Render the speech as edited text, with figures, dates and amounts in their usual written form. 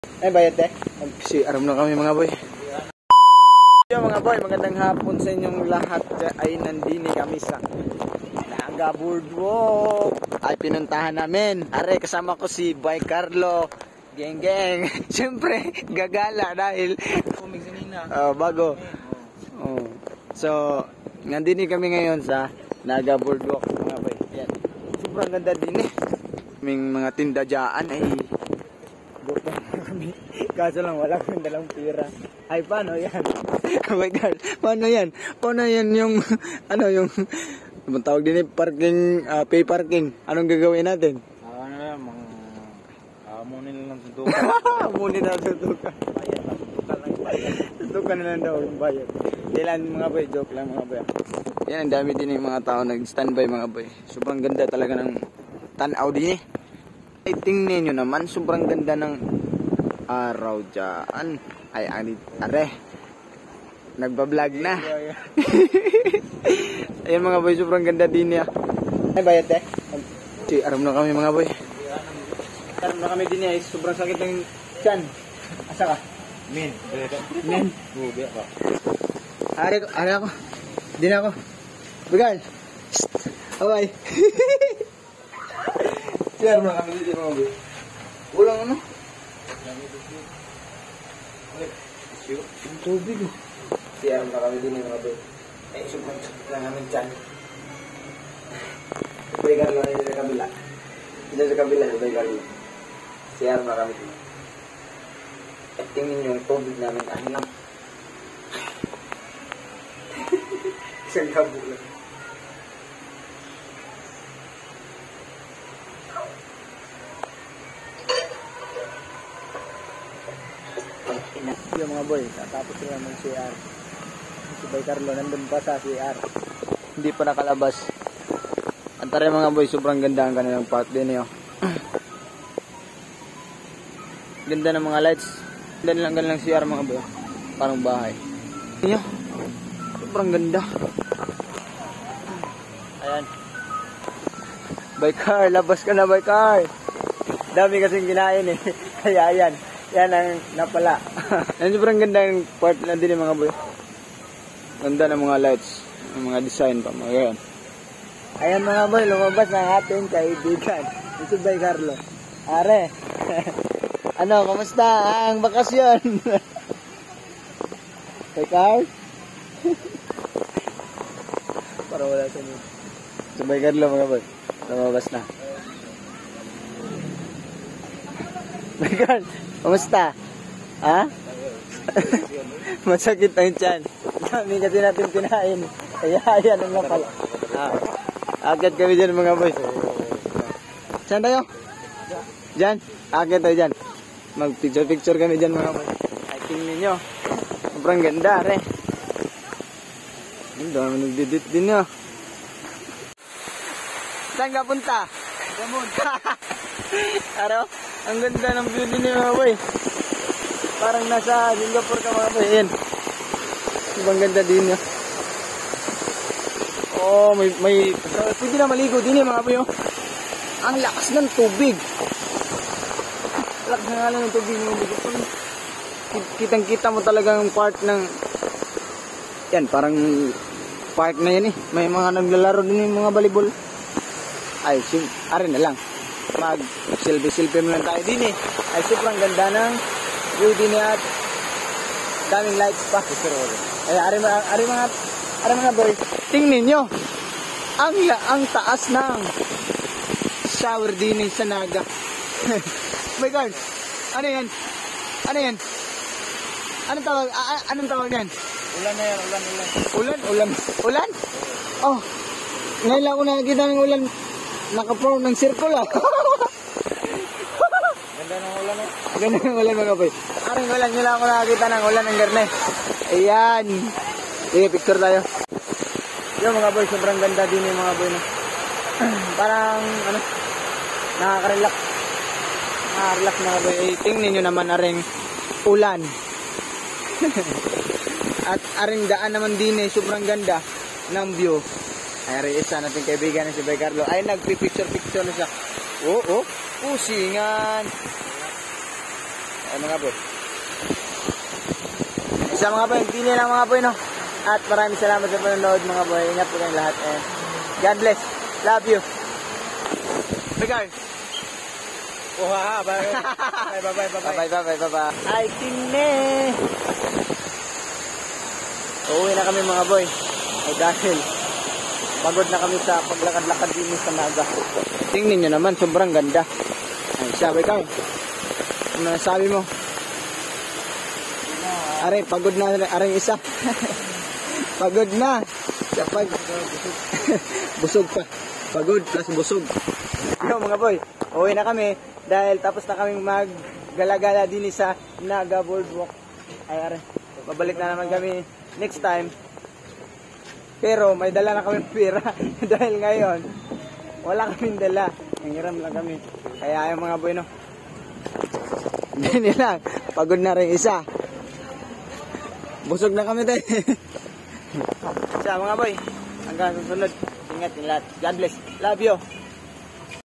Ay, bayad eh. Aram na kami mga boy. Yo mga boy, magandang hapon sa inyong lahat. Ay nandini kami sa Naga Boardwalk. Ay pinuntahan namin. Are, kasama ko si Boy Carlo. Geng geng. Siyempre, gagala dahil bago. So, nandini kami ngayon sa Naga Boardwalk mga boy. Yan. Sobrang ganda din eh. May mga tinda dyan ay kami. Kaso lang wala kami dalang pira. Ay, paano yan? Oh my God. Paano yan? Paano yan yung, ano yung, anong tawag din eh, parking, pay parking. Anong gagawin natin? Ano yan, mga, munin na lang suntukan. Munin na lang suntukan. Suntukan na lang daw yung bayad. Hindi lang mga boy, joke lang mga boy. Yan, ang dami din yung mga tao nag-standby mga boy. Sobrang ganda talaga ng tanaw din eh. Ay, tingnan nyo naman, sobrang ganda ng araw dyan. Ay, are, nagbablog na. Ayan mga boy, sobrang ganda din niya. Ay, bayad eh. Aram na kami mga boy. Aram na kami din niya, sobrang sakit ng tiyan. Asa ka? Min. Bubi ako. Are ako. Di na ako. Bigal. Bye-bye. Aram na kami din mga boy. Ulang ano? Ang tubig oh. Siyaram na kami din yung mga boy. Ay, sobrang sakit lang namin dyan. Sabay Carlo na yun sa kabila. Dito sa kabila, sabay Carlo. Siyaram na kami din. At tingin yung tubig namin ay lang. Isang kabo lang. Yung mga boy, tatapos sila ng CR. Si Boy Carlo nandun pa sa CR. Hindi pa nakalabas. Antara mga boy, sobrang ganda ang kanilang part din yun. Ganda ng mga lights. Ganda lang kanilang CR mga boy. Parang bahay. Ayan. Sobrang ganda. Ayan. Boy Car, labas ka na Boy Car. Dami kasing kinain eh. Kaya ayan. Yan ang napala. Yan sobrang ganda yung part na din mga boy. Ganda ng mga lights, ng mga design pa, mga ganyan. Ayan mga boy, lumabas ng ating kaibigan. Si Boy Carlo. Are, ano, kamusta ang bakasyon? Boy Carl? Para wala sa nyo. Si Boy Carlo mga boy, lumabas na. Boy Carl, kamusta? Ha? Masakit ang tiyan. Kami kasi natin kinain. Kaya ayan ang napala. Agad kami dyan mga boy. Saan tayo? Dyan? Agad tayo dyan. Mag-picture kami dyan mga boy. Ay, tingnan nyo. Sobrang ganda re. Ang dami nagdidit din nyo. Saan ka punta? Gamon. Araw? Ang ganda ng view din nyo mga boy. Parang nasa Singapore ka mga boy. Ayan. Ibang ganda din niya. Oh, may pwede na maligo din mga boy. Ang lakas ng tubig. Lakas na lang ng tubig mga boy. Kitang-kita mo talagang part ng yan, parang park na yan eh. May mga naglalaro din yung mga volleyball. Ay, arin na lang. Mag-selfie mo lang tayo din eh. Ay, sobrang ganda ng view din at daming lights pa. Ay, ari mga boy, tingnan nyo. Ang taas ng shower din sa Naga. Oh my God. Ano yan? Ano yan? Anong tawag yan? Ulan na yan, ulan. Ulan? Oh, ngayon lang ako nakakita ng ulan. Naka-form ng circle ah. Ganda ng ulan eh. Ganda ng ulan mga boy. Aring ulan, nyo lang ako nakakita ng ulan ng garne. Ayan. Sige, picture tayo. Yung mga boy, sobrang ganda din yung mga boy na. Parang, ano, nakaka-relax. Nakaka-relax mga boy. Eh, tingnan nyo naman aring ulan. At aring daan naman din eh, sobrang ganda ng view. Ay, isa natin kaibigan na si Boy Carlo. Ay, nagpipicture-picture na siya. Oo, pusingan. Ay mga boy. Isa mga boy, pili lang mga boy no. At maraming salamat sa panonood mga boy. Ingat po kayong lahat and God bless. Love you. Bye guys. Bye. Bye. Ay, kine. Uuwi na kami mga boy. Ay dahil pagod na kami sa paglakad-lakad din sa Naga. Tingnan nyo naman, sobrang ganda. Ay, sabi ka. Ano nasabi mo? Aray, pagod na. Aray, isa. Pagod na. Kapag busog pa. Pagod plus busog. Yo mga boy, uuwi na kami. Dahil tapos na kaming maggala-gala din sa Naga Boardwalk. Ay, aray. Babalik na naman kami next time. Pero may dala na kami pera. Dahil ngayon, wala kaming dala. Nangiram lang kami. Kaya yung mga boy, no? Ganyan lang. Pagod na rin isa. Busog na kami tayo. Sa mga boy, hanggang susunod. Ingat yung lahat. God bless. Love you.